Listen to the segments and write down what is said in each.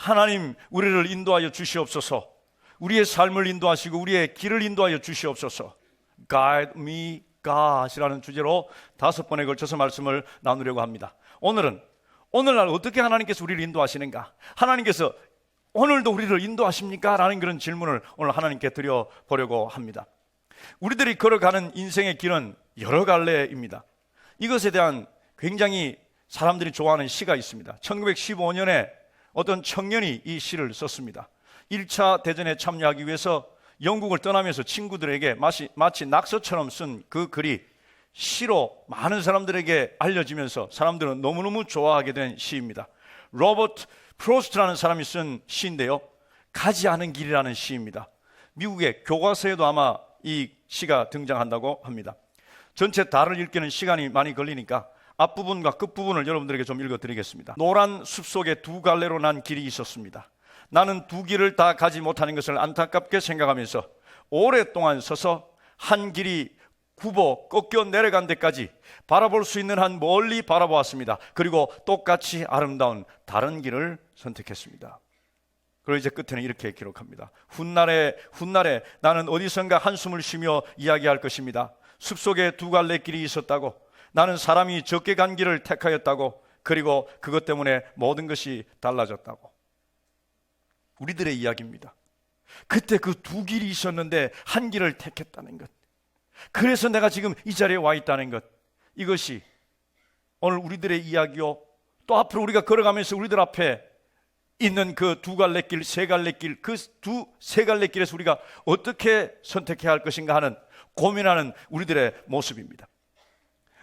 하나님 우리를 인도하여 주시옵소서. 우리의 삶을 인도하시고 우리의 길을 인도하여 주시옵소서. Guide me, God이라는 주제로 5번에 걸쳐서 말씀을 나누려고 합니다. 오늘날 어떻게 하나님께서 우리를 인도하시는가? 하나님께서 오늘도 우리를 인도하십니까? 라는 그런 질문을 오늘 하나님께 드려보려고 합니다. 우리들이 걸어가는 인생의 길은 여러 갈래입니다. 이것에 대한 굉장히 사람들이 좋아하는 시가 있습니다. 1915년에 어떤 청년이 이 시를 썼습니다. 1차 대전에 참여하기 위해서 영국을 떠나면서 친구들에게 마치 낙서처럼 쓴 그 글이 시로 많은 사람들에게 알려지면서 사람들은 너무너무 좋아하게 된 시입니다. 로버트 프로스트라는 사람이 쓴 시인데요, 가지 않은 길이라는 시입니다. 미국의 교과서에도 아마 이 시가 등장한다고 합니다. 전체 다를 읽기는 시간이 많이 걸리니까 앞부분과 끝부분을 여러분들에게 좀 읽어드리겠습니다. 노란 숲속에 2갈래로 난 길이 있었습니다. 나는 2길을 다 가지 못하는 것을 안타깝게 생각하면서 오랫동안 서서 한 길이 굽어 꺾여 내려간 데까지 바라볼 수 있는 한 멀리 바라보았습니다. 그리고 똑같이 아름다운 다른 길을 선택했습니다. 그리고 이제 끝에는 이렇게 기록합니다. 훗날에 나는 어디선가 한숨을 쉬며 이야기할 것입니다. 숲속에 2갈래 길이 있었다고, 나는 사람이 적게 간 길을 택하였다고, 그리고 그것 때문에 모든 것이 달라졌다고. 우리들의 이야기입니다. 그때 그 2길이 있었는데 한 길을 택했다는 것, 그래서 내가 지금 이 자리에 와 있다는 것, 이것이 오늘 우리들의 이야기요, 또 앞으로 우리가 걸어가면서 우리들 앞에 있는 그 2갈래 길, 3갈래 길, 그 3갈래 길에서 우리가 어떻게 선택해야 할 것인가 하는 고민하는 우리들의 모습입니다.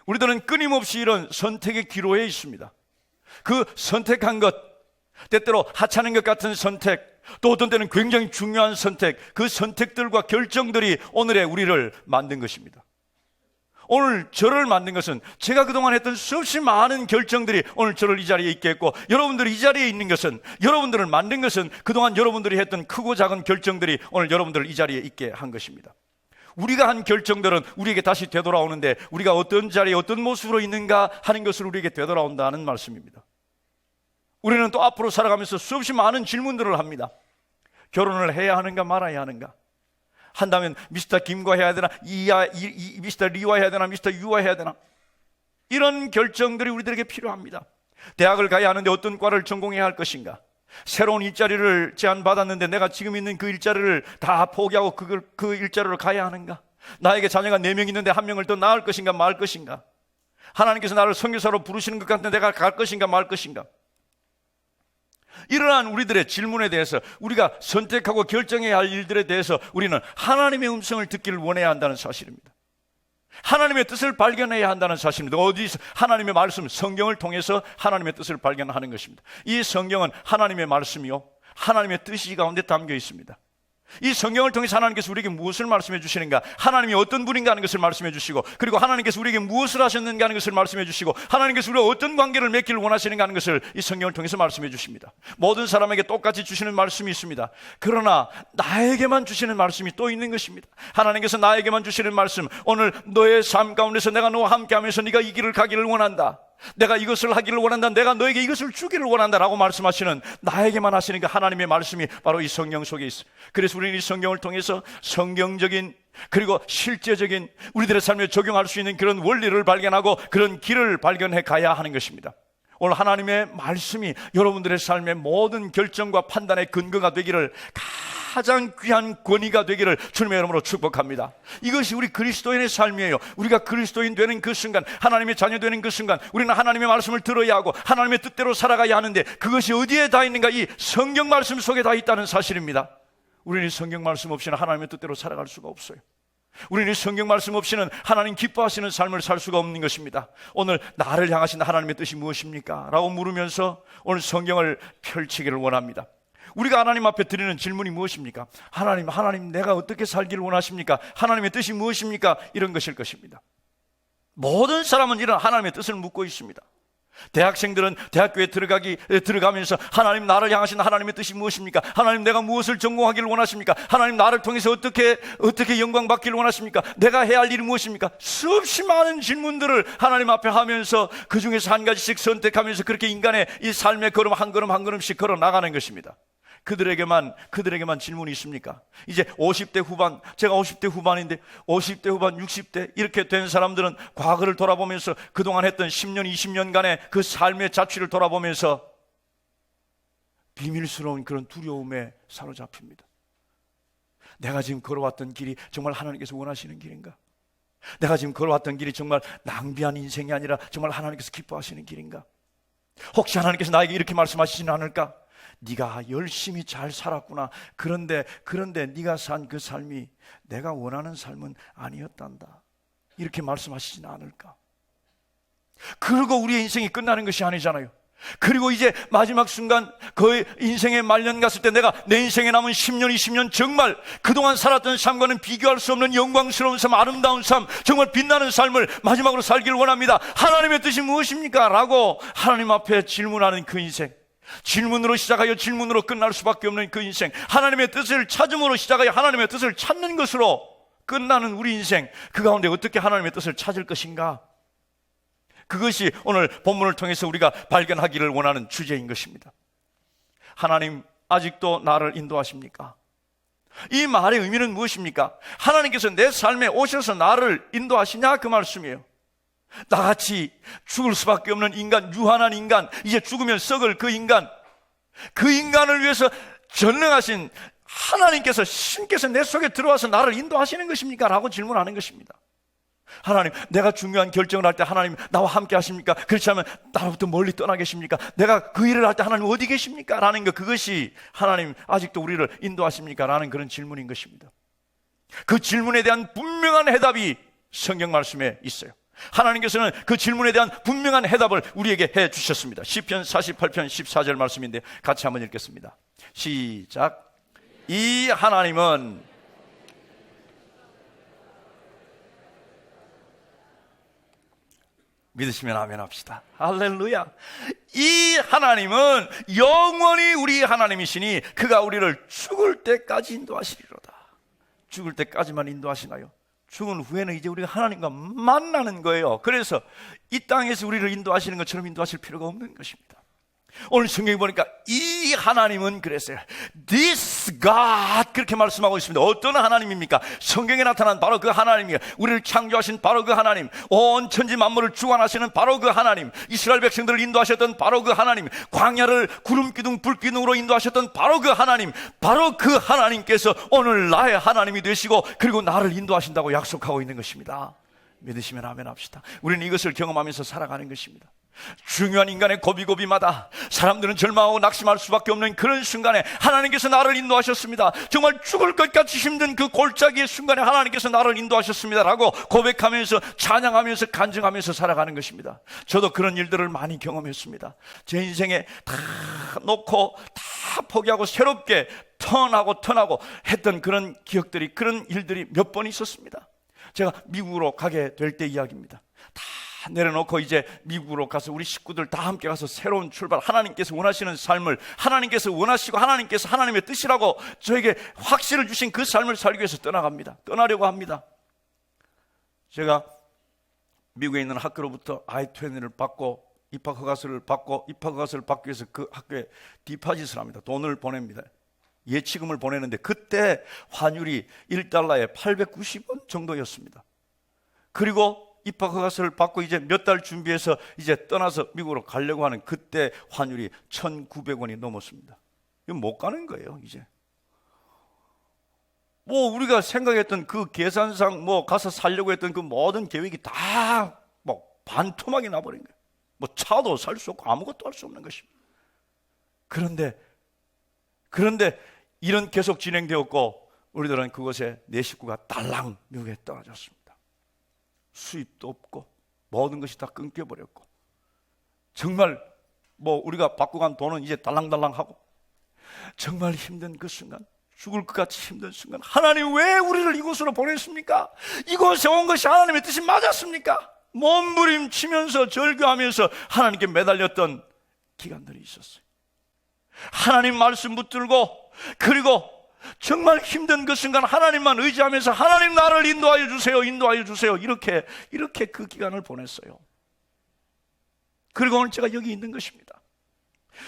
우리들은 끊임없이 이런 선택의 기로에 있습니다. 그 선택한 것, 때때로 하찮은 것 같은 선택, 또 어떤 때는 굉장히 중요한 선택, 그 선택들과 결정들이 오늘의 우리를 만든 것입니다. 오늘 저를 만든 것은 제가 그동안 했던 수없이 많은 결정들이 오늘 저를 이 자리에 있게 했고, 여러분들이 이 자리에 있는 것은, 여러분들을 만든 것은 그동안 여러분들이 했던 크고 작은 결정들이 오늘 여러분들을 이 자리에 있게 한 것입니다. 우리가 한 결정들은 우리에게 다시 되돌아오는데, 우리가 어떤 자리에 어떤 모습으로 있는가 하는 것을 우리에게 되돌아온다는 말씀입니다. 우리는 또 앞으로 살아가면서 수없이 많은 질문들을 합니다. 결혼을 해야 하는가 말아야 하는가? 한다면 미스터 김과 해야 되나? 미스터 리와 해야 되나? 미스터 유와 해야 되나? 이런 결정들이 우리들에게 필요합니다. 대학을 가야 하는데 어떤 과를 전공해야 할 것인가? 새로운 일자리를 제안받았는데 내가 지금 있는 그 일자리를 다 포기하고 그 일자리로 가야 하는가? 나에게 자녀가 4명 있는데 1명을 더 낳을 것인가 말 것인가? 하나님께서 나를 선교사로 부르시는 것 같은데 내가 갈 것인가 말 것인가? 이러한 우리들의 질문에 대해서, 우리가 선택하고 결정해야 할 일들에 대해서 우리는 하나님의 음성을 듣기를 원해야 한다는 사실입니다. 하나님의 뜻을 발견해야 한다는 사실입니다. 어디서? 하나님의 말씀, 성경을 통해서 하나님의 뜻을 발견하는 것입니다. 이 성경은 하나님의 말씀이요, 하나님의 뜻이 가운데 담겨 있습니다. 이 성경을 통해서 하나님께서 우리에게 무엇을 말씀해 주시는가, 하나님이 어떤 분인가 하는 것을 말씀해 주시고, 그리고 하나님께서 우리에게 무엇을 하셨는가 하는 것을 말씀해 주시고, 하나님께서 우리가 어떤 관계를 맺기를 원하시는가 하는 것을 이 성경을 통해서 말씀해 주십니다. 모든 사람에게 똑같이 주시는 말씀이 있습니다. 그러나 나에게만 주시는 말씀이 또 있는 것입니다. 하나님께서 나에게만 주시는 말씀, 오늘 너의 삶 가운데서 내가 너와 함께하면서 네가 이 길을 가기를 원한다, 내가 이것을 하기를 원한다, 내가 너에게 이것을 주기를 원한다 라고 말씀하시는, 나에게만 하시는 그 하나님의 말씀이 바로 이 성경 속에 있어요. 그래서 우리는 이 성경을 통해서 성경적인, 그리고 실제적인 우리들의 삶에 적용할 수 있는 그런 원리를 발견하고 그런 길을 발견해 가야 하는 것입니다. 오늘 하나님의 말씀이 여러분들의 삶의 모든 결정과 판단의 근거가 되기를, 가장 귀한 권위가 되기를 주님의 이름으로 축복합니다. 이것이 우리 그리스도인의 삶이에요. 우리가 그리스도인 되는 그 순간, 하나님의 자녀 되는 그 순간, 우리는 하나님의 말씀을 들어야 하고 하나님의 뜻대로 살아가야 하는데, 그것이 어디에 다 있는가? 이 성경 말씀 속에 다 있다는 사실입니다. 우리는 성경 말씀 없이는 하나님의 뜻대로 살아갈 수가 없어요. 우리는 성경 말씀 없이는 하나님 기뻐하시는 삶을 살 수가 없는 것입니다. 오늘 나를 향하신 하나님의 뜻이 무엇입니까? 라고 물으면서 오늘 성경을 펼치기를 원합니다. 우리가 하나님 앞에 드리는 질문이 무엇입니까? 하나님 내가 어떻게 살기를 원하십니까? 하나님의 뜻이 무엇입니까? 이런 것일 것입니다. 모든 사람은 이런 하나님의 뜻을 묻고 있습니다. 대학생들은 대학교에 들어가면서 하나님, 나를 향하신 하나님의 뜻이 무엇입니까? 하나님, 내가 무엇을 전공하기를 원하십니까? 하나님, 나를 통해서 어떻게 영광 받기를 원하십니까? 내가 해야 할 일이 무엇입니까? 수없이 많은 질문들을 하나님 앞에 하면서 그 중에서 한 가지씩 선택하면서 그렇게 인간의 이 삶의 걸음 한 걸음씩 걸어 나가는 것입니다. 그들에게만 질문이 있습니까? 이제 50대 후반, 제가 50대 후반인데 50대 후반, 60대 이렇게 된 사람들은 과거를 돌아보면서 그동안 했던 10년, 20년간의 그 삶의 자취를 돌아보면서 비밀스러운 그런 두려움에 사로잡힙니다. 내가 지금 걸어왔던 길이 정말 하나님께서 원하시는 길인가? 내가 지금 걸어왔던 길이 정말 낭비한 인생이 아니라 정말 하나님께서 기뻐하시는 길인가? 혹시 하나님께서 나에게 이렇게 말씀하시지는 않을까? 네가 열심히 잘 살았구나. 그런데 네가 산 그 삶이 내가 원하는 삶은 아니었단다. 이렇게 말씀하시지는 않을까? 그리고 우리의 인생이 끝나는 것이 아니잖아요. 그리고 이제 마지막 순간 그 인생의 말년 갔을 때 내가 내 인생에 남은 10년, 20년 정말 그동안 살았던 삶과는 비교할 수 없는 영광스러운 삶, 아름다운 삶, 정말 빛나는 삶을 마지막으로 살기를 원합니다. 하나님의 뜻이 무엇입니까? 라고 하나님 앞에 질문하는 그 인생, 질문으로 시작하여 질문으로 끝날 수밖에 없는 그 인생, 하나님의 뜻을 찾음으로 시작하여 하나님의 뜻을 찾는 것으로 끝나는 우리 인생, 그 가운데 어떻게 하나님의 뜻을 찾을 것인가? 그것이 오늘 본문을 통해서 우리가 발견하기를 원하는 주제인 것입니다. 하나님, 아직도 나를 인도하십니까? 이 말의 의미는 무엇입니까? 하나님께서 내 삶에 오셔서 나를 인도하시냐, 그 말씀이에요. 나같이 죽을 수밖에 없는 인간, 유한한 인간, 이제 죽으면 썩을 그 인간을 위해서 전능하신 하나님께서, 신께서 내 속에 들어와서 나를 인도하시는 것입니까? 라고 질문하는 것입니다. 하나님, 내가 중요한 결정을 할 때 하나님 나와 함께 하십니까? 그렇지 않으면 나로부터 멀리 떠나 계십니까? 내가 그 일을 할 때 하나님 어디 계십니까? 라는 것, 그것이 하나님 아직도 우리를 인도하십니까? 라는 그런 질문인 것입니다. 그 질문에 대한 분명한 해답이 성경 말씀에 있어요. 하나님께서는 그 질문에 대한 분명한 해답을 우리에게 해 주셨습니다. 시편 48편 14절 말씀인데 같이 한번 읽겠습니다. 시작. 이 하나님은 믿으시면 아멘 합시다. 할렐루야. 이 하나님은 영원히 우리 하나님이시니 그가 우리를 죽을 때까지 인도하시리로다. 죽을 때까지만 인도하시나요? 죽은 후에는 이제 우리가 하나님과 만나는 거예요. 그래서 이 땅에서 우리를 인도하시는 것처럼 인도하실 필요가 없는 것입니다. 오늘 성경에 보니까 이 하나님은 그랬어요. This God, 그렇게 말씀하고 있습니다. 어떤 하나님입니까? 성경에 나타난 바로 그 하나님이에요. 우리를 창조하신 바로 그 하나님, 온 천지 만물을 주관하시는 바로 그 하나님, 이스라엘 백성들을 인도하셨던 바로 그 하나님, 광야를 구름기둥 불기둥으로 인도하셨던 바로 그 하나님, 바로 그 하나님께서 오늘 나의 하나님이 되시고 그리고 나를 인도하신다고 약속하고 있는 것입니다. 믿으시면 아멘 합시다. 우리는 이것을 경험하면서 살아가는 것입니다. 중요한 인간의 고비고비마다 사람들은 절망하고 낙심할 수밖에 없는 그런 순간에 하나님께서 나를 인도하셨습니다. 정말 죽을 것 같이 힘든 그 골짜기의 순간에 하나님께서 나를 인도하셨습니다 라고 고백하면서 찬양하면서 간증하면서 살아가는 것입니다. 저도 그런 일들을 많이 경험했습니다. 제 인생에 다 놓고 다 포기하고 새롭게 턴하고 했던 그런 기억들이, 그런 일들이 몇 번 있었습니다. 제가 미국으로 가게 될 때 이야기입니다. 다 내려놓고 이제 미국으로 가서 우리 식구들 다 함께 가서 새로운 출발, 하나님께서 원하시는 삶을 하나님께서 원하시고 하나님께서 하나님의 뜻이라고 저에게 확신을 주신 그 삶을 살기 위해서 떠나려고 합니다. 제가 미국에 있는 학교로부터 I-20를 받고 입학 허가서를 받기 위해서 그 학교에 디파짓을 합니다. 돈을 보냅니다. 예치금을 보내는데 그때 환율이 1달러에 890원 정도였습니다. 그리고 입학 허가서를 받고 이제 몇 달 준비해서 이제 떠나서 미국으로 가려고 하는 그때 환율이 1,900원이 넘었습니다. 이거 못 가는 거예요, 이제. 뭐 우리가 생각했던 그 계산상 뭐 가서 살려고 했던 그 모든 계획이 다 뭐 반토막이 나버린 거예요. 뭐 차도 살 수 없고 아무것도 할 수 없는 것입니다. 그런데 일은 계속 진행되었고 우리들은 그곳에 내 식구가 달랑 미국에 떨어졌습니다. 수입도 없고 모든 것이 다 끊겨버렸고 정말 뭐 우리가 받고 간 돈은 이제 달랑달랑하고 정말 힘든 그 순간, 죽을 것 같이 힘든 순간, 하나님 왜 우리를 이곳으로 보냈습니까? 이곳에 온 것이 하나님의 뜻이 맞았습니까? 몸부림치면서 절규하면서 하나님께 매달렸던 기간들이 있었어요. 하나님 말씀 붙들고, 그리고 정말 힘든 그 순간 하나님만 의지하면서 하나님 나를 인도하여 주세요, 인도하여 주세요, 이렇게 그 기간을 보냈어요. 그리고 오늘 제가 여기 있는 것입니다.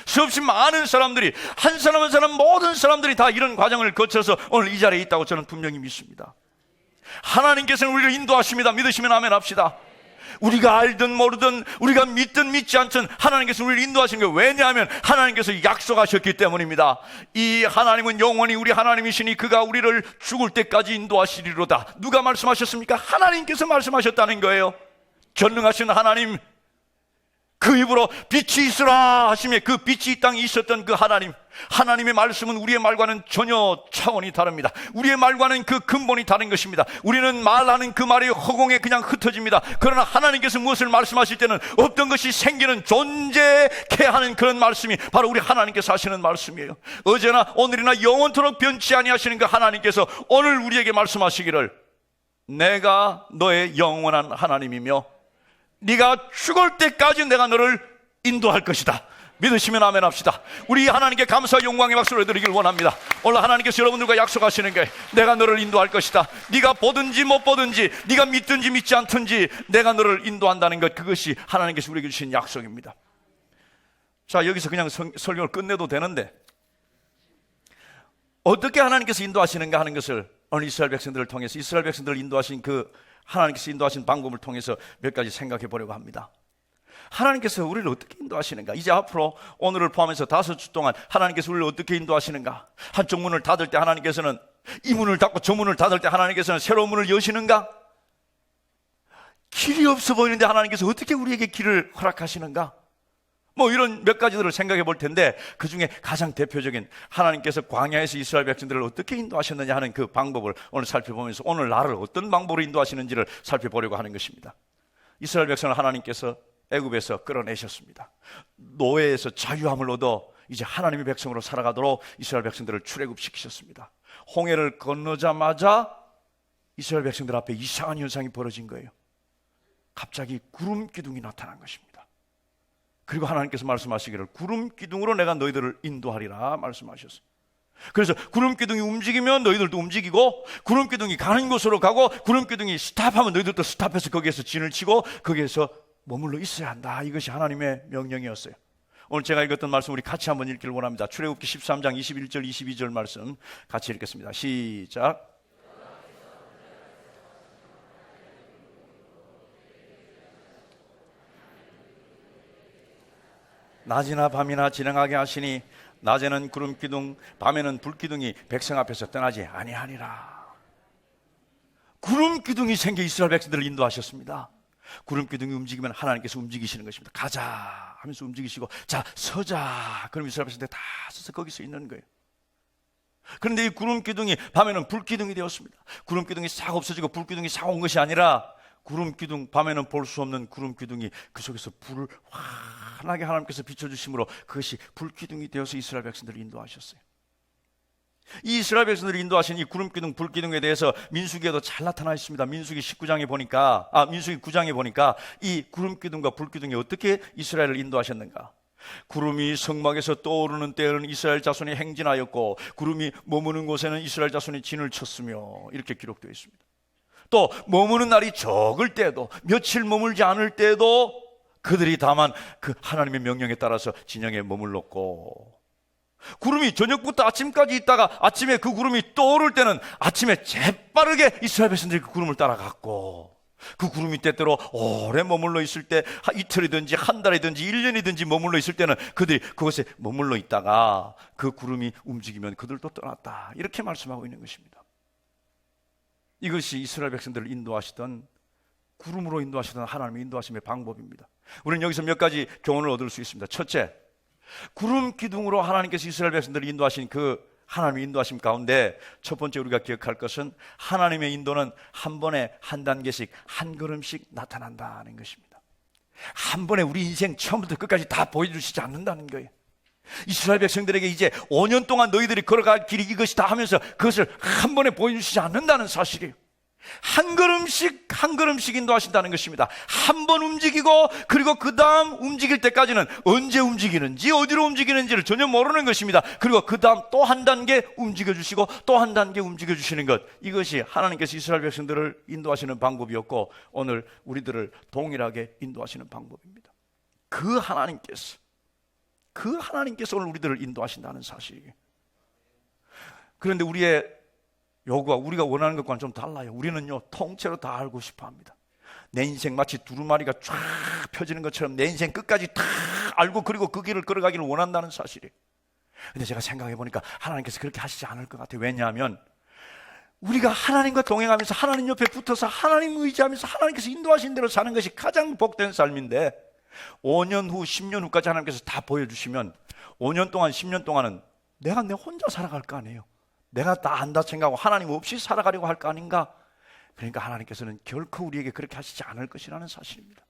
수없이 많은 사람들이, 한 사람 한 사람 모든 사람들이 다 이런 과정을 거쳐서 오늘 이 자리에 있다고 저는 분명히 믿습니다. 하나님께서는 우리를 인도하십니다. 믿으시면 아멘 합시다. 우리가 알든 모르든, 우리가 믿든 믿지 않든 하나님께서 우리를 인도하시는 거예요. 왜냐하면 하나님께서 약속하셨기 때문입니다. 이 하나님은 영원히 우리 하나님이시니 그가 우리를 죽을 때까지 인도하시리로다. 누가 말씀하셨습니까? 하나님께서 말씀하셨다는 거예요. 전능하신 하나님, 그 입으로 빛이 있으라 하시며 그 빛이 이 땅에 있었던 그 하나님, 하나님의 말씀은 우리의 말과는 전혀 차원이 다릅니다. 우리의 말과는 그 근본이 다른 것입니다. 우리는 말하는 그 말이 허공에 그냥 흩어집니다. 그러나 하나님께서 무엇을 말씀하실 때는 없던 것이 생기는, 존재케 하는 그런 말씀이 바로 우리 하나님께서 하시는 말씀이에요. 어제나 오늘이나 영원토록 변치 아니하시는 그 하나님께서 오늘 우리에게 말씀하시기를, 내가 너의 영원한 하나님이며 네가 죽을 때까지 내가 너를 인도할 것이다. 믿으시면 아멘 합시다. 우리 하나님께 감사와 영광의 박수를 드리길 원합니다. 오늘 하나님께서 여러분들과 약속하시는 게, 내가 너를 인도할 것이다. 네가 보든지 못 보든지, 네가 믿든지 믿지 않든지 내가 너를 인도한다는 것, 그것이 하나님께서 우리에게 주신 약속입니다. 자, 여기서 그냥 설교를 끝내도 되는데, 어떻게 하나님께서 인도하시는가 하는 것을 오늘 이스라엘 백성들을 통해서, 이스라엘 백성들을 인도하신 그 하나님께서 인도하신 방법을 통해서 몇 가지 생각해 보려고 합니다. 하나님께서 우리를 어떻게 인도하시는가? 이제 앞으로 오늘을 포함해서 5주 동안 하나님께서 우리를 어떻게 인도하시는가? 한쪽 문을 닫을 때 하나님께서는 이 문을 닫고 저 문을 닫을 때 하나님께서는 새로운 문을 여시는가? 길이 없어 보이는데 하나님께서 어떻게 우리에게 길을 허락하시는가? 뭐 이런 몇 가지들을 생각해 볼 텐데, 그 중에 가장 대표적인, 하나님께서 광야에서 이스라엘 백성들을 어떻게 인도하셨느냐 하는 그 방법을 오늘 살펴보면서 오늘 나를 어떤 방법으로 인도하시는지를 살펴보려고 하는 것입니다. 이스라엘 백성을 하나님께서 애굽에서 끌어내셨습니다. 노예에서 자유함을 얻어 이제 하나님의 백성으로 살아가도록 이스라엘 백성들을 출애굽시키셨습니다. 홍해를 건너자마자 이스라엘 백성들 앞에 이상한 현상이 벌어진 거예요. 갑자기 구름 기둥이 나타난 것입니다. 그리고 하나님께서 말씀하시기를, 구름 기둥으로 내가 너희들을 인도하리라 말씀하셨어요. 그래서 구름 기둥이 움직이면 너희들도 움직이고, 구름 기둥이 가는 곳으로 가고, 구름 기둥이 스탑하면 너희들도 스탑해서 거기에서 진을 치고 거기에서 머물러 있어야 한다. 이것이 하나님의 명령이었어요. 오늘 제가 읽었던 말씀 우리 같이 한번 읽기를 원합니다. 출애굽기 13장 21절 22절 말씀 같이 읽겠습니다. 시작. 낮이나 밤이나 지나가게 하시니 낮에는 구름 기둥, 밤에는 불 기둥이 백성 앞에서 떠나지 아니하니라. 구름 기둥이 생겨 이스라엘 백성들을 인도하셨습니다. 구름 기둥이 움직이면 하나님께서 움직이시는 것입니다. 가자 하면서 움직이시고, 자 서자, 그럼 이스라엘 백성들 다 서서 거기서 있는 거예요. 그런데 이 구름 기둥이 밤에는 불 기둥이 되었습니다. 구름 기둥이 싹 없어지고 불 기둥이 싹 온 것이 아니라, 구름 기둥, 밤에는 볼 수 없는 구름 기둥이 그 속에서 불을 환하게 하나님께서 비춰주심으로 그것이 불 기둥이 되어서 이스라엘 백성들을 인도하셨어요. 이 이스라엘 백성들을 인도하신 이 구름 기둥, 불 기둥에 대해서 민수기에도 잘 나타나 있습니다. 민수기 9장에 보니까 이 구름 기둥과 불 기둥이 어떻게 이스라엘을 인도하셨는가? 구름이 성막에서 떠오르는 때에는 이스라엘 자손이 행진하였고, 구름이 머무는 곳에는 이스라엘 자손이 진을 쳤으며, 이렇게 기록되어 있습니다. 또 머무는 날이 적을 때도, 며칠 머물지 않을 때도 그들이 다만 그 하나님의 명령에 따라서 진영에 머물렀고, 구름이 저녁부터 아침까지 있다가 아침에 그 구름이 떠오를 때는 아침에 재빠르게 이스라엘 백성들이 그 구름을 따라갔고, 그 구름이 때때로 오래 머물러 있을 때, 이틀이든지 한 달이든지 1년이든지 머물러 있을 때는 그들이 그곳에 머물러 있다가 그 구름이 움직이면 그들도 떠났다. 이렇게 말씀하고 있는 것입니다. 이것이 이스라엘 백성들을 인도하시던, 구름으로 인도하시던 하나님의 인도하심의 방법입니다. 우리는 여기서 몇 가지 교훈을 얻을 수 있습니다. 첫째, 구름 기둥으로 하나님께서 이스라엘 백성들을 인도하신 그 하나님의 인도하심 가운데 첫 번째 우리가 기억할 것은, 하나님의 인도는 한 번에 한 단계씩, 한 걸음씩 나타난다는 것입니다. 한 번에 우리 인생 처음부터 끝까지 다 보여주시지 않는다는 거예요. 이스라엘 백성들에게 이제 5년 동안 너희들이 걸어갈 길이 이것이다 하면서 그것을 한 번에 보여주시지 않는다는 사실이에요. 한 걸음씩 한 걸음씩 인도하신다는 것입니다. 한 번 움직이고 그리고 그 다음 움직일 때까지는 언제 움직이는지 어디로 움직이는지를 전혀 모르는 것입니다. 그리고 그 다음 또 한 단계 움직여주시고 또 한 단계 움직여주시는 것, 이것이 하나님께서 이스라엘 백성들을 인도하시는 방법이었고 오늘 우리들을 동일하게 인도하시는 방법입니다. 그 하나님께서 오늘 우리들을 인도하신다는 사실이에요. 그런데 우리의 요구가 우리가 원하는 것과는 좀 달라요. 우리는요, 통째로 다 알고 싶어 합니다. 내 인생 마치 두루마리가 쫙 펴지는 것처럼 내 인생 끝까지 다 알고 그리고 그 길을 걸어가기를 원한다는 사실이에요. 근데 제가 생각해 보니까 하나님께서 그렇게 하시지 않을 것 같아요. 왜냐하면 우리가 하나님과 동행하면서 하나님 옆에 붙어서 하나님 의지하면서 하나님께서 인도하신 대로 사는 것이 가장 복된 삶인데 5년 후, 10년 후까지 하나님께서 다 보여주시면 5년 동안, 10년 동안은 내가 내 혼자 살아갈 거 아니에요. 내가 다 안다 생각하고 하나님 없이 살아가려고 할 거 아닌가? 그러니까 하나님께서는 결코 우리에게 그렇게 하시지 않을 것이라는 사실입니다.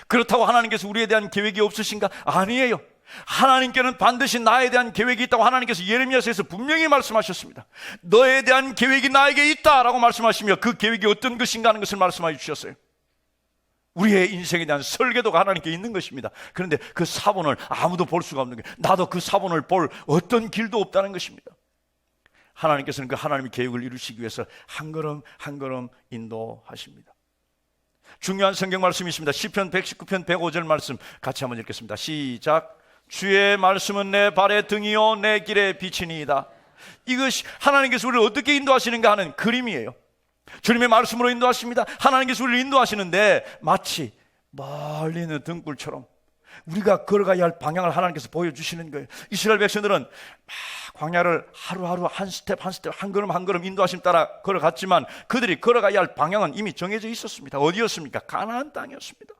그렇다고 하나님께서 우리에 대한 계획이 없으신가? 아니에요. 하나님께는 반드시 나에 대한 계획이 있다고 하나님께서 예레미야서에서 분명히 말씀하셨습니다. 너에 대한 계획이 나에게 있다라고 말씀하시며 그 계획이 어떤 것인가 하는 것을 말씀해 주셨어요. 우리의 인생에 대한 설계도가 하나님께 있는 것입니다. 그런데 그 사본을 아무도 볼 수가 없는 거예요. 나도 그 사본을 볼 어떤 길도 없다는 것입니다. 하나님께서는 그 하나님의 계획을 이루시기 위해서 한 걸음 한 걸음 인도하십니다. 중요한 성경 말씀이 있습니다. 시편 119편 105절 말씀 같이 한번 읽겠습니다. 시작. 주의 말씀은 내 발의 등이요 내 길의 빛이니이다. 이것이 하나님께서 우리를 어떻게 인도하시는가 하는 그림이에요. 주님의 말씀으로 인도하십니다. 하나님께서 우리를 인도하시는데 마치 멀리 있는 등불처럼 우리가 걸어가야 할 방향을 하나님께서 보여주시는 거예요. 이스라엘 백성들은 막 광야를 하루하루 한 스텝 한 스텝 한 걸음 한 걸음 인도하심 따라 걸어갔지만 그들이 걸어가야 할 방향은 이미 정해져 있었습니다. 어디였습니까? 가나안 땅이었습니다.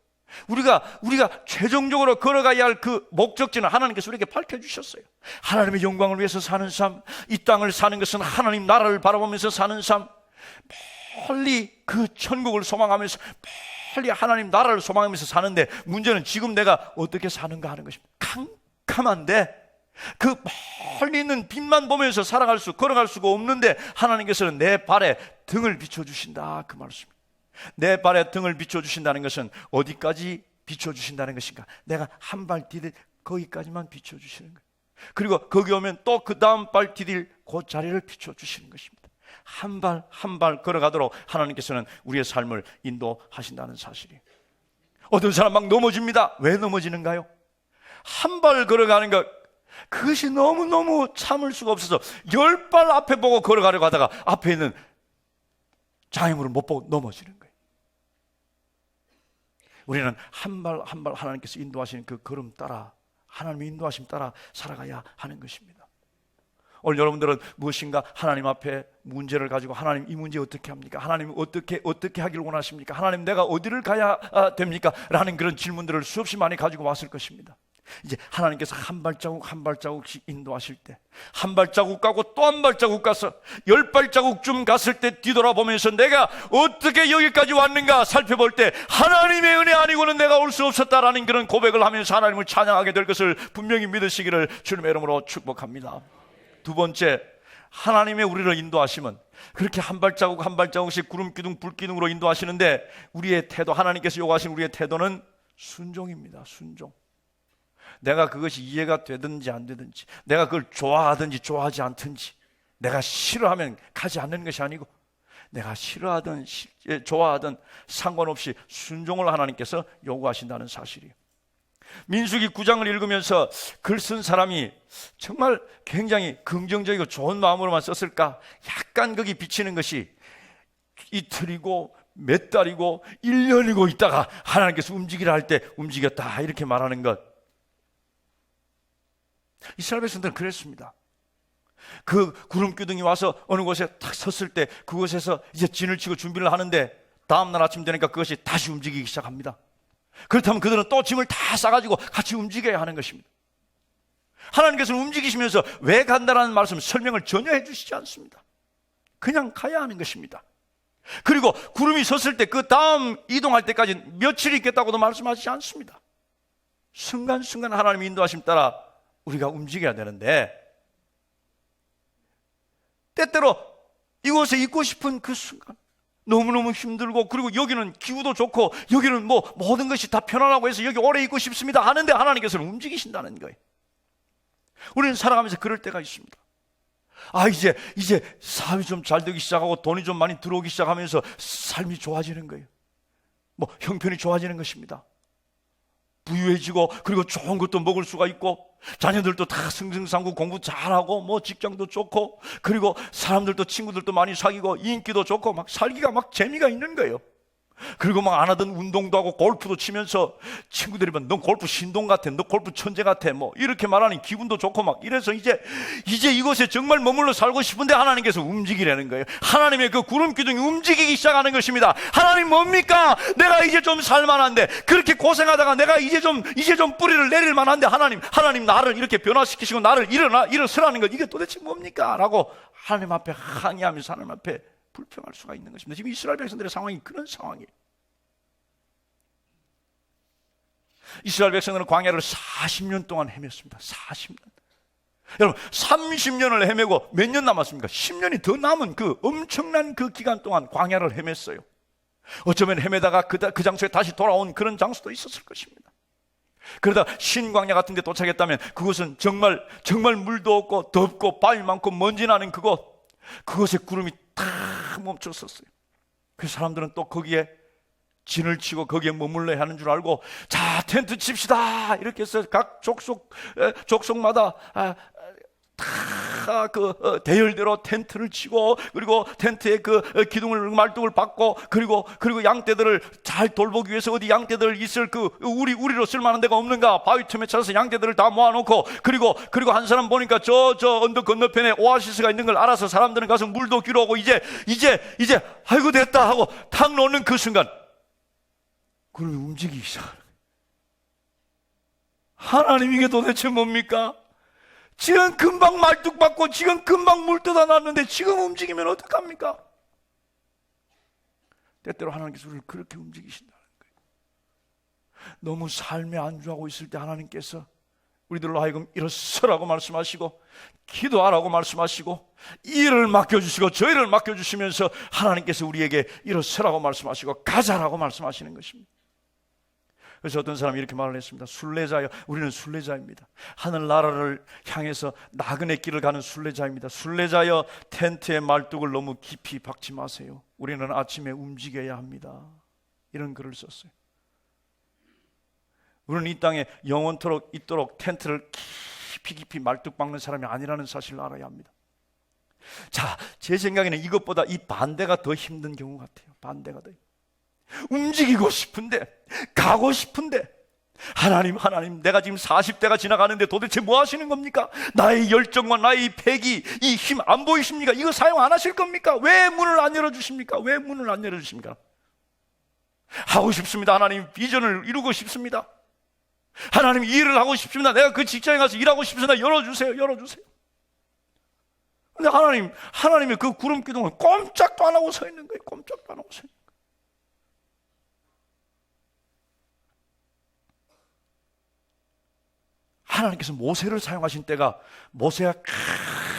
우리가 최종적으로 걸어가야 할 그 목적지는 하나님께서 우리에게 밝혀주셨어요. 하나님의 영광을 위해서 사는 삶, 이 땅을 사는 것은 하나님 나라를 바라보면서 사는 삶, 멀리 그 천국을 소망하면서 빨리 하나님 나라를 소망하면서 사는데 문제는 지금 내가 어떻게 사는가 하는 것입니다. 캄캄한데 그 멀리 있는 빛만 보면서 걸어갈 수가 없는데 하나님께서는 내 발에 등을 비춰주신다 그 말씀입니다. 내 발에 등을 비춰주신다는 것은 어디까지 비춰주신다는 것인가? 내가 한 발 디딜 거기까지만 비춰주시는 거예요. 그리고 거기 오면 또 그 다음 발 디딜 그 자리를 비춰주시는 것입니다. 한 발 한 발 걸어가도록 하나님께서는 우리의 삶을 인도하신다는 사실이에요. 어떤 사람 막 넘어집니다. 왜 넘어지는가요? 한 발 걸어가는 것, 그것이 너무너무 참을 수가 없어서 10발 앞에 보고 걸어가려고 하다가 앞에 있는 장애물을 못 보고 넘어지는 거예요. 우리는 한 발 한 발 하나님께서 인도하시는 그 걸음 따라, 하나님의 인도하심 따라 살아가야 하는 것입니다. 오늘 여러분들은 무엇인가 하나님 앞에 문제를 가지고 하나님 이 문제 어떻게 합니까? 하나님 어떻게 하기를 원하십니까? 하나님 내가 어디를 가야 됩니까? 라는 그런 질문들을 수없이 많이 가지고 왔을 것입니다. 이제 하나님께서 한 발자국 한 발자국씩 인도하실 때 한 발자국 가고 또 한 발자국 가서 10발자국쯤 갔을 때 뒤돌아보면서 내가 어떻게 여기까지 왔는가 살펴볼 때 하나님의 은혜 아니고는 내가 올 수 없었다라는 그런 고백을 하면서 하나님을 찬양하게 될 것을 분명히 믿으시기를 주님의 이름으로 축복합니다. 두 번째, 하나님의 우리를 인도하심은 그렇게 한 발자국 한 발자국씩 구름기둥 불기둥으로 인도하시는데 우리의 태도, 하나님께서 요구하신 우리의 태도는 순종입니다. 순종. 내가 그것이 이해가 되든지 안 되든지, 내가 그걸 좋아하든지 좋아하지 않든지, 내가 싫어하면 가지 않는 것이 아니고 내가 싫어하든 좋아하든 상관없이 순종을 하나님께서 요구하신다는 사실이에요. 민수기 9장을 읽으면서 글 쓴 사람이 정말 굉장히 긍정적이고 좋은 마음으로만 썼을까? 약간 거기 비치는 것이 이틀이고 몇 달이고 1년이고 있다가 하나님께서 움직이라 할 때 움직였다 이렇게 말하는 것. 이스라엘 백성들은 그랬습니다. 그 구름기둥이 와서 어느 곳에 탁 섰을 때 그곳에서 이제 진을 치고 준비를 하는데 다음날 아침 되니까 그것이 다시 움직이기 시작합니다. 그렇다면 그들은 또 짐을 다 싸가지고 같이 움직여야 하는 것입니다. 하나님께서는 움직이시면서 왜 간다라는 말씀 설명을 전혀 해주시지 않습니다. 그냥 가야 하는 것입니다. 그리고 구름이 섰을 때 그 다음 이동할 때까지 며칠이 있겠다고도 말씀하시지 않습니다. 순간순간 하나님의 인도하심 따라 우리가 움직여야 되는데 때때로 이곳에 있고 싶은 그 순간 너무너무 힘들고, 그리고 여기는 기후도 좋고 여기는 뭐 모든 것이 다 편안하고 해서 여기 오래 있고 싶습니다 하는데 하나님께서는 움직이신다는 거예요. 우리는 살아가면서 그럴 때가 있습니다. 이제 사업이 좀 잘 되기 시작하고 돈이 좀 많이 들어오기 시작하면서 삶이 좋아지는 거예요. 뭐 형편이 좋아지는 것입니다. 부유해지고, 그리고 좋은 것도 먹을 수가 있고, 자녀들도 다 승승장구 공부 잘하고, 뭐 직장도 좋고, 그리고 사람들도 친구들도 많이 사귀고, 인기도 좋고, 막 살기가 막 재미가 있는 거예요. 그리고 막 안 하던 운동도 하고 골프도 치면서 친구들이 막 넌 골프 신동 같아, 너 골프 천재 같아, 뭐 이렇게 말하니 기분도 좋고 막 이래서 이제 이곳에 정말 머물러 살고 싶은데 하나님께서 움직이라는 거예요. 하나님의 그 구름 기둥이 움직이기 시작하는 것입니다. 하나님 뭡니까? 내가 이제 좀 살만한데, 그렇게 고생하다가 내가 이제 좀 뿌리를 내릴 만한데 하나님 나를 이렇게 변화시키시고 나를 일어서라는 것, 이게 도대체 뭡니까? 라고 하나님 앞에 항의하면서 하나님 앞에 불평할 수가 있는 것입니다. 지금 이스라엘 백성들의 상황이 그런 상황이에요. 이스라엘 백성들은 광야를 40년 동안 헤맸습니다. 40년. 여러분, 30년을 헤매고 몇 년 남았습니까? 10년이 더 남은 그 엄청난 그 기간 동안 광야를 헤맸어요. 어쩌면 헤매다가 그 장소에 다시 돌아온 그런 장소도 있었을 것입니다. 그러다 신광야 같은 데 도착했다면 그곳은 정말 물도 없고 덥고 바위 많고 먼지 나는 그곳에 구름이 탁 멈췄었어요. 그 사람들은 또 거기에 진을 치고 거기에 머물러야 하는 줄 알고, 자, 텐트 칩시다 이렇게 해서 각 족속마다 대열대로 텐트를 치고, 그리고 텐트에 그 기둥을 말뚝을 박고, 그리고 양떼들을 잘 돌보기 위해서 어디 양떼들 있을 우리로 쓸만한 데가 없는가 바위 틈에 찾아서 양떼들을 다 모아놓고, 그리고 한 사람 보니까 저 언덕 건너편에 오아시스가 있는 걸 알아서 사람들은 가서 물도 기로 오고, 이제 아이고 됐다 하고 탁 놓는 그 순간 구름이 움직이기 시작하는 거예요. 하나님, 이게 도대체 뭡니까? 지금 금방 말뚝 받고 지금 금방 물 뜯어 놨는데 지금 움직이면 어떡합니까? 때때로 하나님께서 우리를 그렇게 움직이신다는 거예요. 너무 삶에 안주하고 있을 때 하나님께서 우리들로 하여금 일어서라고 말씀하시고, 기도하라고 말씀하시고, 일을 맡겨주시고 저희를 맡겨주시면서 하나님께서 우리에게 일어서라고 말씀하시고 가자라고 말씀하시는 것입니다. 그래서 어떤 사람이 이렇게 말을 했습니다. 순례자여, 우리는 순례자입니다. 하늘나라를 향해서 나그네 길을 가는 순례자입니다. 순례자여, 텐트의 말뚝을 너무 깊이 박지 마세요. 우리는 아침에 움직여야 합니다. 이런 글을 썼어요. 우리는 이 땅에 영원토록 있도록 텐트를 깊이 말뚝 박는 사람이 아니라는 사실을 알아야 합니다. 자, 제 생각에는 이것보다 이 반대가 더 힘든 경우 같아요. 반대가 더. 움직이고 싶은데, 가고 싶은데, 하나님, 내가 지금 40대가 지나가는데 도대체 뭐 하시는 겁니까? 나의 열정과 나의 패기, 이 힘 안 보이십니까? 이거 사용 안 하실 겁니까? 왜 문을 안 열어주십니까? 왜 문을 안 열어주십니까? 하고 싶습니다. 하나님, 비전을 이루고 싶습니다. 하나님, 일을 하고 싶습니다. 내가 그 직장에 가서 일하고 싶습니다. 열어주세요. 근데 하나님의 그 구름 기둥은 꼼짝도 안 하고 서 있는 거예요. 꼼짝도 안 하고 서 있는 거예요. 하나님께서 모세를 사용하신 때가, 모세가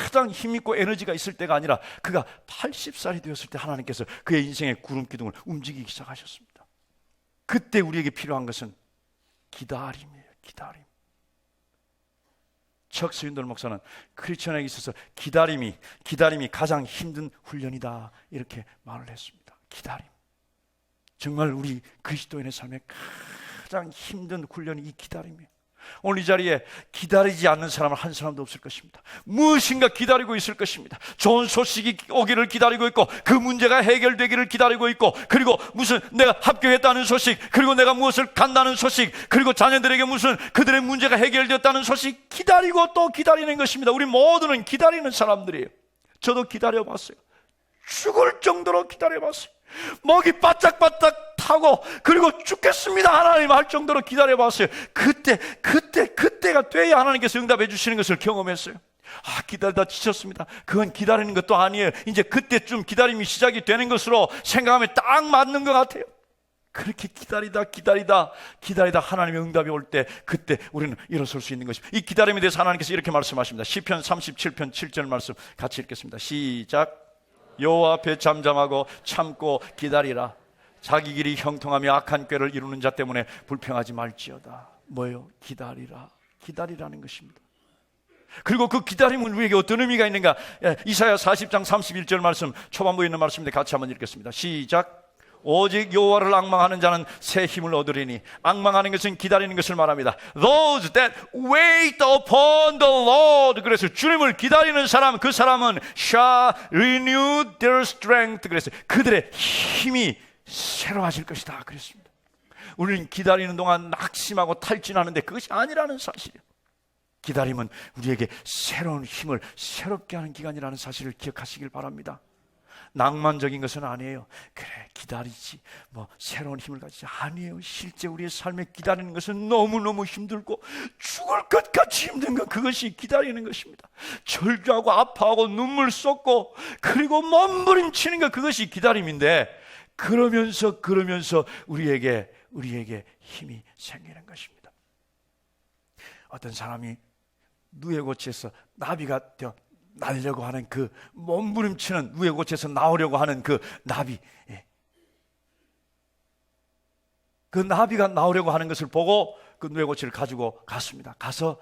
가장 힘있고 에너지가 있을 때가 아니라 그가 80살이 되었을 때 하나님께서 그의 인생의 구름 기둥을 움직이기 시작하셨습니다. 그때 우리에게 필요한 것은 기다림이에요. 기다림. 척 스윈들 목사는 크리스천에게 있어서 기다림이 가장 힘든 훈련이다 이렇게 말을 했습니다. 기다림. 정말 우리 그리스도인의 삶에 가장 힘든 훈련이 이 기다림이에요. 오늘 이 자리에 기다리지 않는 사람은 한 사람도 없을 것입니다. 무엇인가 기다리고 있을 것입니다. 좋은 소식이 오기를 기다리고 있고, 그 문제가 해결되기를 기다리고 있고, 그리고 무슨 내가 합격했다는 소식, 그리고 내가 무엇을 간다는 소식, 그리고 자녀들에게 무슨 그들의 문제가 해결되었다는 소식, 기다리고 또 기다리는 것입니다. 우리 모두는 기다리는 사람들이에요. 저도 기다려봤어요. 죽을 정도로 기다려봤어요. 목이 바짝바짝 타고, 그리고 죽겠습니다 하나님 할 정도로 기다려봤어요. 그때가 돼야 하나님께서 응답해 주시는 것을 경험했어요. 기다리다 지쳤습니다. 그건 기다리는 것도 아니에요. 이제 그때쯤 기다림이 시작이 되는 것으로 생각하면 딱 맞는 것 같아요. 그렇게 기다리다 하나님의 응답이 올 때, 그때 우리는 일어설 수 있는 것입니다. 이 기다림에 대해서 하나님께서 이렇게 말씀하십니다. 시편 37편 7절 말씀 같이 읽겠습니다. 시작. 여호와 앞에 잠잠하고 참고 기다리라. 자기 길이 형통하며 악한 꾀를 이루는 자 때문에 불평하지 말지어다. 뭐요? 기다리라. 기다리라는 것입니다. 그리고 그 기다림은 우리에게 어떤 의미가 있는가? 이사야 40장 31절 말씀, 초반부에 있는 말씀인데 같이 한번 읽겠습니다. 시작. 오직 여호와를 앙망하는 자는 새 힘을 얻으리니. 앙망하는 것은 기다리는 것을 말합니다. Those that wait upon the Lord. 그래서 주님을 기다리는 사람, 그 사람은 shall renew their strength. 그래서 그들의 힘이 새로워질 것이다 그랬습니다. 우리는 기다리는 동안 낙심하고 탈진하는데 그것이 아니라는 사실이에요. 기다림은 우리에게 새로운 힘을 새롭게 하는 기간이라는 사실을 기억하시길 바랍니다. 낭만적인 것은 아니에요. 그래 기다리지 뭐 새로운 힘을 가지지 아니에요. 실제 우리의 삶에 기다리는 것은 너무너무 힘들고 죽을 것 같이 힘든 것, 그것이 기다리는 것입니다. 절규하고 아파하고 눈물 쏟고 그리고 몸부림치는 것, 그것이 기다림인데 그러면서 우리에게 힘이 생기는 것입니다. 어떤 사람이 누에고치에서 나비가 되어 날려고 하는 그 몸부림치는, 누에고치에서 나오려고 하는 그 나비, 그 나비가 나오려고 하는 것을 보고 그 누에고치를 가지고 갔습니다. 가서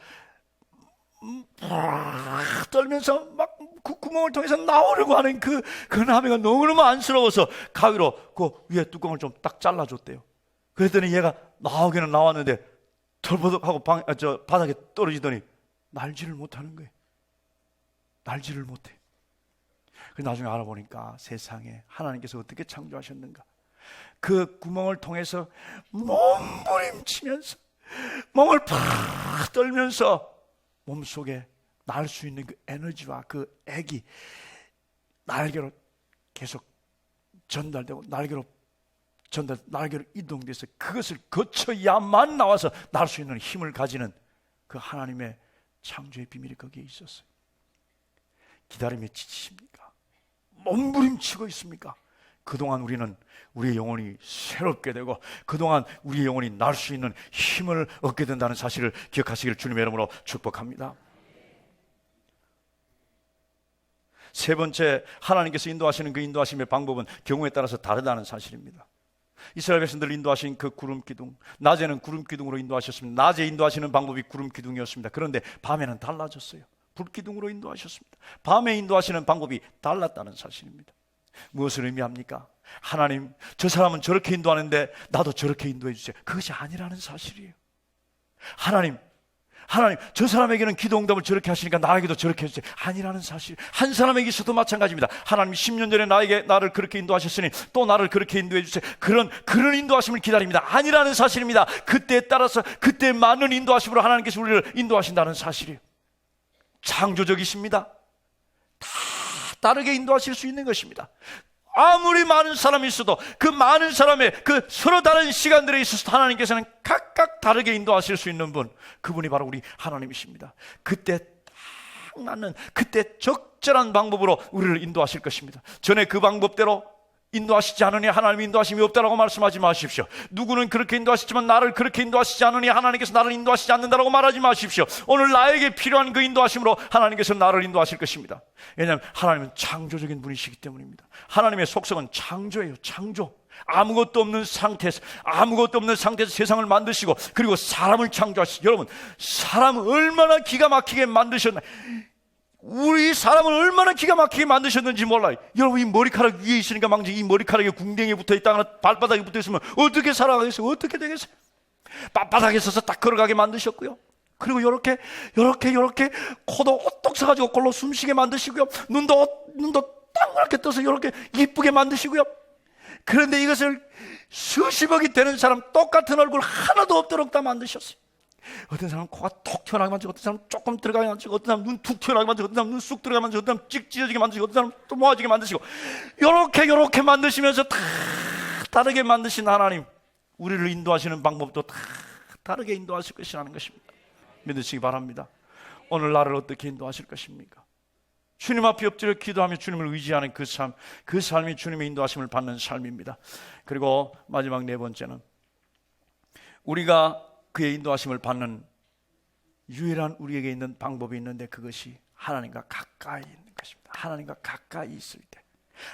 떨면서 막 그 구멍을 통해서 나오려고 하는 그 나비가 너무너무 안쓰러워서 가위로 그 위에 뚜껑을 좀 딱 잘라줬대요. 그랬더니 얘가 나오기는 나왔는데 털버덕하고 바닥에 떨어지더니 날지를 못하는 거예요. 날지를 못해. 그 나중에 알아보니까 세상에 하나님께서 어떻게 창조하셨는가. 그 구멍을 통해서 몸부림치면서 몸을 팍 떨면서 몸속에 날 수 있는 그 에너지와 그 액이 날개로 계속 전달되고 날개로 이동돼서 그것을 거쳐야만 나와서 날 수 있는 힘을 가지는 그 하나님의 창조의 비밀이 거기에 있었어요. 기다림에 지치십니까? 몸부림치고 있습니까? 그동안 우리는 우리의 영혼이 새롭게 되고 그동안 우리의 영혼이 날 수 있는 힘을 얻게 된다는 사실을 기억하시기를 주님의 이름으로 축복합니다. 세 번째, 하나님께서 인도하시는 그 인도하심의 방법은 경우에 따라서 다르다는 사실입니다. 이스라엘 백성들을 인도하신 그 구름 기둥, 낮에는 구름 기둥으로 인도하셨습니다. 낮에 인도하시는 방법이 구름 기둥이었습니다. 그런데 밤에는 달라졌어요. 불 기둥으로 인도하셨습니다. 밤에 인도하시는 방법이 달랐다는 사실입니다. 무엇을 의미합니까? 하나님, 저 사람은 저렇게 인도하는데 나도 저렇게 인도해 주세요. 그것이 아니라는 사실이에요. 하나님, 저 사람에게는 기도 응답을 저렇게 하시니까 나에게도 저렇게 해주세요. 아니라는 사실. 한 사람에게 있어도 마찬가지입니다. 하나님 10년 전에 나를 그렇게 인도하셨으니 또 나를 그렇게 인도해 주세요. 그런 인도하심을 기다립니다. 아니라는 사실입니다. 그때에 따라서 그때 많은 인도하심으로 하나님께서 우리를 인도하신다는 사실이에요. 창조적이십니다. 다 다르게 인도하실 수 있는 것입니다. 아무리 많은 사람이 있어도 그 많은 사람의 그 서로 다른 시간들에 있어서 하나님께서는 각각 다르게 인도하실 수 있는 분, 그분이 바로 우리 하나님이십니다. 그때 딱 맞는, 그때 적절한 방법으로 우리를 인도하실 것입니다. 전에 그 방법대로 인도하시지 않으니 하나님이 인도하심이 없다라고 말씀하지 마십시오. 누구는 그렇게 인도하시지만 나를 그렇게 인도하시지 않으니 하나님께서 나를 인도하시지 않는다라고 말하지 마십시오. 오늘 나에게 필요한 그 인도하심으로 하나님께서 나를 인도하실 것입니다. 왜냐하면 하나님은 창조적인 분이시기 때문입니다. 하나님의 속성은 창조예요. 창조. 아무것도 없는 상태에서 세상을 만드시고 그리고 사람을 창조하시고, 여러분 사람을 얼마나 기가 막히게 만드셨나. 우리 사람을 얼마나 기가 막히게 만드셨는지 몰라요. 여러분 이 머리카락 위에 있으니까 망정, 이 머리카락에 궁뎅이에 붙어 있다거나 발바닥에 붙어 있으면 어떻게 살아가겠어요? 어떻게 되겠어요? 밭바닥에 서서 딱 걸어가게 만드셨고요. 그리고 요렇게 코도 오똑 서가지고 골로 숨쉬게 만드시고요. 눈도 땅그렇게 떠서 요렇게 이쁘게 만드시고요. 그런데 이것을 수십억이 되는 사람 똑같은 얼굴 하나도 없도록 다 만드셨어요. 어떤 사람은 코가 톡 튀어나게 만들고, 어떤 사람은 조금 들어가게 만들고, 어떤 사람은 눈 툭 튀어나게 만들고, 어떤 사람은 눈 쑥 들어가게 만들고, 어떤 사람은 찍 찢어지게 만드시고, 어떤 사람은 또 모아지게 만드시고, 요렇게 만드시면서 다 다르게 만드신 하나님, 우리를 인도하시는 방법도 다 다르게 인도하실 것이라는 것입니다. 믿으시기 바랍니다. 오늘 나를 어떻게 인도하실 것입니까? 주님 앞에 엎드려 기도하며 주님을 의지하는 그 삶이 주님의 인도하심을 받는 삶입니다. 그리고 마지막 네 번째는, 우리가 그의 인도하심을 받는 유일한 우리에게 있는 방법이 있는데, 그것이 하나님과 가까이 있는 것입니다. 하나님과 가까이 있을 때,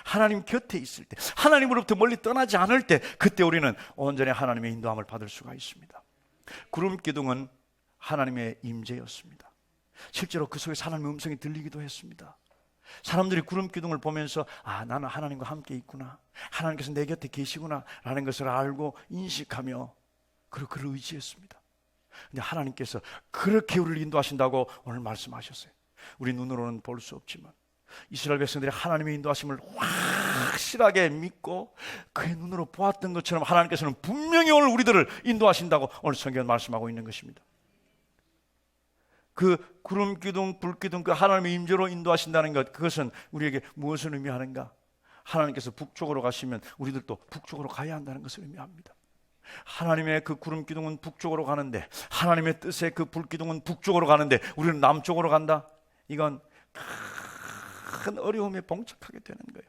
하나님 곁에 있을 때, 하나님으로부터 멀리 떠나지 않을 때, 그때 우리는 온전히 하나님의 인도함을 받을 수가 있습니다. 구름 기둥은 하나님의 임재였습니다. 실제로 그 속에 하나님의 음성이 들리기도 했습니다. 사람들이 구름 기둥을 보면서 나는 하나님과 함께 있구나, 하나님께서 내 곁에 계시구나 라는 것을 알고 인식하며 그를 의지했습니다. 근데 하나님께서 그렇게 우리를 인도하신다고 오늘 말씀하셨어요. 우리 눈으로는 볼 수 없지만 이스라엘 백성들이 하나님의 인도하심을 확실하게 믿고 그의 눈으로 보았던 것처럼 하나님께서는 분명히 오늘 우리들을 인도하신다고 오늘 성경은 말씀하고 있는 것입니다. 그 구름 기둥, 불 기둥, 그 하나님의 임재로 인도하신다는 것, 그것은 우리에게 무엇을 의미하는가? 하나님께서 북쪽으로 가시면 우리들도 북쪽으로 가야 한다는 것을 의미합니다. 하나님의 그 구름 기둥은 북쪽으로 가는데, 하나님의 뜻의 그 불 기둥은 북쪽으로 가는데 우리는 남쪽으로 간다? 이건 큰 어려움에 봉착하게 되는 거예요.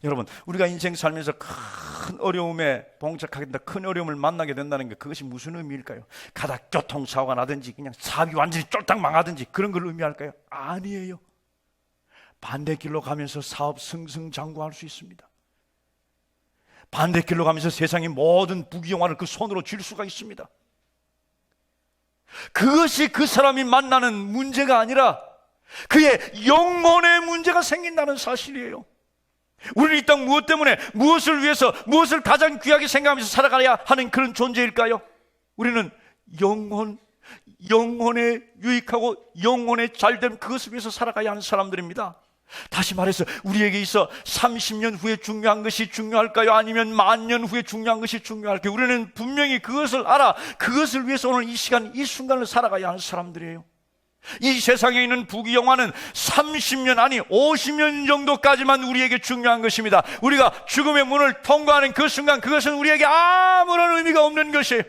여러분, 우리가 인생 살면서 큰 어려움에 봉착하게 된다, 큰 어려움을 만나게 된다는 게 그것이 무슨 의미일까요? 가다 교통사고가 나든지 그냥 사업이 완전히 쫄딱 망하든지 그런 걸 의미할까요? 아니에요. 반대길로 가면서 사업 승승장구할 수 있습니다. 반대길로 가면서 세상의 모든 부귀영화를 그 손으로 쥘 수가 있습니다. 그것이 그 사람이 만나는 문제가 아니라 그의 영혼의 문제가 생긴다는 사실이에요. 우리는 이 땅 무엇 때문에, 무엇을 위해서, 무엇을 가장 귀하게 생각하면서 살아가야 하는 그런 존재일까요? 우리는 영혼에 유익하고 영혼에 잘된 그것을 위해서 살아가야 하는 사람들입니다. 다시 말해서 우리에게 있어 30년 후에 중요한 것이 중요할까요? 아니면 10,000년 후에 중요한 것이 중요할까요? 우리는 분명히 그것을 알아, 그것을 위해서 오늘 이 시간, 이 순간을 살아가야 하는 사람들이에요. 이 세상에 있는 부귀영화는 30년 아니 50년 정도까지만 우리에게 중요한 것입니다. 우리가 죽음의 문을 통과하는 그 순간, 그것은 우리에게 아무런 의미가 없는 것이에요.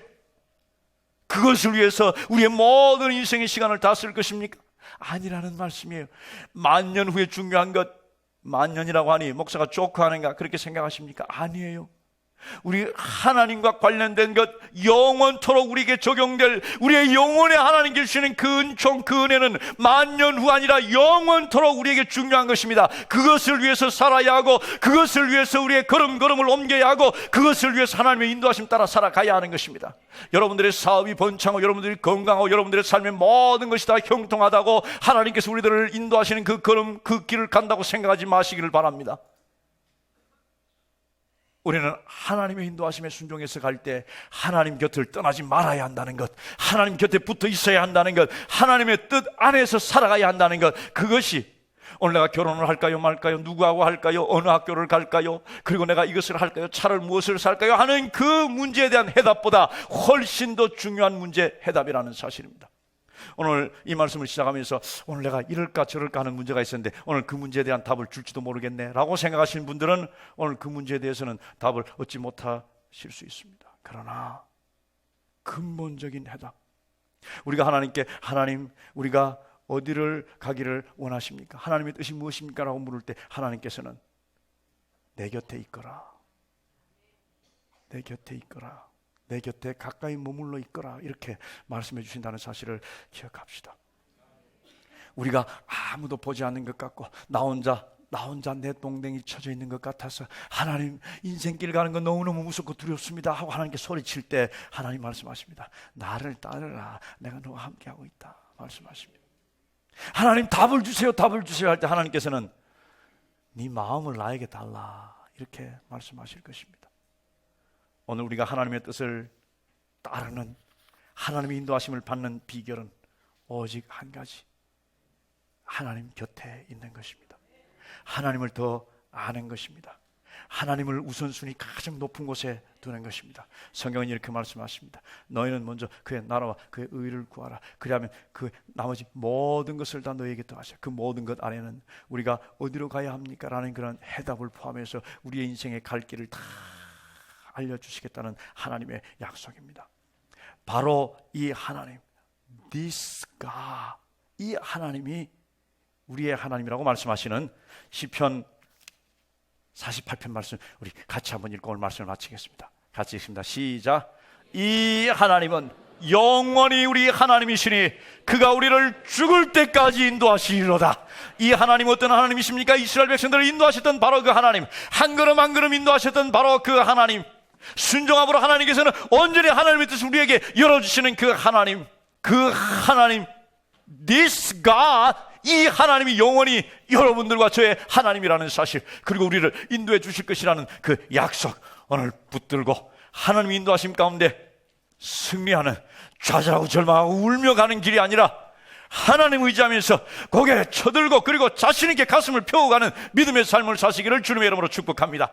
그것을 위해서 우리의 모든 인생의 시간을 다 쓸 것입니까? 아니라는 말씀이에요. 10,000년 후에 중요한 것, 10,000년이라고 하니 목사가 조크하는가 그렇게 생각하십니까? 아니에요. 우리 하나님과 관련된 것, 영원토록 우리에게 적용될 우리의 영혼에 하나님께 주시는 그 은총, 그 은혜는 10,000년 후 아니라 영원토록 우리에게 중요한 것입니다. 그것을 위해서 살아야 하고, 그것을 위해서 우리의 걸음걸음을 옮겨야 하고, 그것을 위해서 하나님의 인도하심 따라 살아가야 하는 것입니다. 여러분들의 사업이 번창하고, 여러분들이 건강하고, 여러분들의 삶의 모든 것이 다 형통하다고 하나님께서 우리들을 인도하시는 그 걸음, 그 길을 간다고 생각하지 마시기를 바랍니다. 우리는 하나님의 인도하심에 순종해서 갈 때 하나님 곁을 떠나지 말아야 한다는 것, 하나님 곁에 붙어 있어야 한다는 것, 하나님의 뜻 안에서 살아가야 한다는 것, 그것이 오늘 내가 결혼을 할까요 말까요, 누구하고 할까요, 어느 학교를 갈까요, 그리고 내가 이것을 할까요, 차를 무엇을 살까요 하는 그 문제에 대한 해답보다 훨씬 더 중요한 문제 해답이라는 사실입니다. 오늘 이 말씀을 시작하면서 오늘 내가 이럴까 저럴까 하는 문제가 있었는데 오늘 그 문제에 대한 답을 줄지도 모르겠네 라고 생각하시는 분들은 오늘 그 문제에 대해서는 답을 얻지 못하실 수 있습니다. 그러나 근본적인 해답, 우리가 하나님께 하나님 우리가 어디를 가기를 원하십니까? 하나님의 뜻이 무엇입니까? 라고 물을 때 하나님께서는 내 곁에 있거라, 내 곁에 있거라, 내 곁에 가까이 머물러 있거라, 이렇게 말씀해 주신다는 사실을 기억합시다. 우리가 아무도 보지 않는 것 같고 나 혼자 내 동댕이 쳐져 있는 것 같아서 하나님 인생길 가는 건 너무너무 무섭고 두렵습니다 하고 하나님께 소리칠 때 하나님 말씀하십니다. 나를 따르라, 내가 너와 함께하고 있다 말씀하십니다. 하나님 답을 주세요, 답을 주세요 할 때 하나님께서는 네 마음을 나에게 달라 이렇게 말씀하실 것입니다. 오늘 우리가 하나님의 뜻을 따르는, 하나님의 인도하심을 받는 비결은 오직 한 가지, 하나님 곁에 있는 것입니다. 하나님을 더 아는 것입니다. 하나님을 우선순위 가장 높은 곳에 두는 것입니다. 성경은 이렇게 말씀하십니다. 너희는 먼저 그의 나라와 그의 의를 구하라. 그리하면 그 나머지 모든 것을 다 너희에게 더하시라. 그 모든 것 안에는 우리가 어디로 가야 합니까? 라는 그런 해답을 포함해서 우리의 인생의 갈 길을 다 알려주시겠다는 하나님의 약속입니다. 바로 이 하나님, this God, 이 하나님이 우리의 하나님이라고 말씀하시는 시편 48편 말씀, 우리 같이 한번 읽고 오늘 말씀을 마치겠습니다. 같이 읽습니다. 시작. 이 하나님은 영원히 우리 하나님이시니 그가 우리를 죽을 때까지 인도하시리로다. 이 하나님 어떤 하나님이십니까? 이스라엘 백성들을 인도하셨던 바로 그 하나님, 한 걸음 한 걸음 인도하셨던 바로 그 하나님, 순종함으로 하나님께서는 온전히 하나님의 뜻을 우리에게 열어주시는 그 하나님, This God, 이 하나님이 영원히 여러분들과 저의 하나님이라는 사실, 그리고 우리를 인도해 주실 것이라는 그 약속, 오늘 붙들고 하나님의 인도하심 가운데 승리하는, 좌절하고 절망하고 울며 가는 길이 아니라 하나님 의지하면서 고개 쳐들고 그리고 자신 있게 가슴을 펴고 가는 믿음의 삶을 사시기를 주님의 이름으로 축복합니다.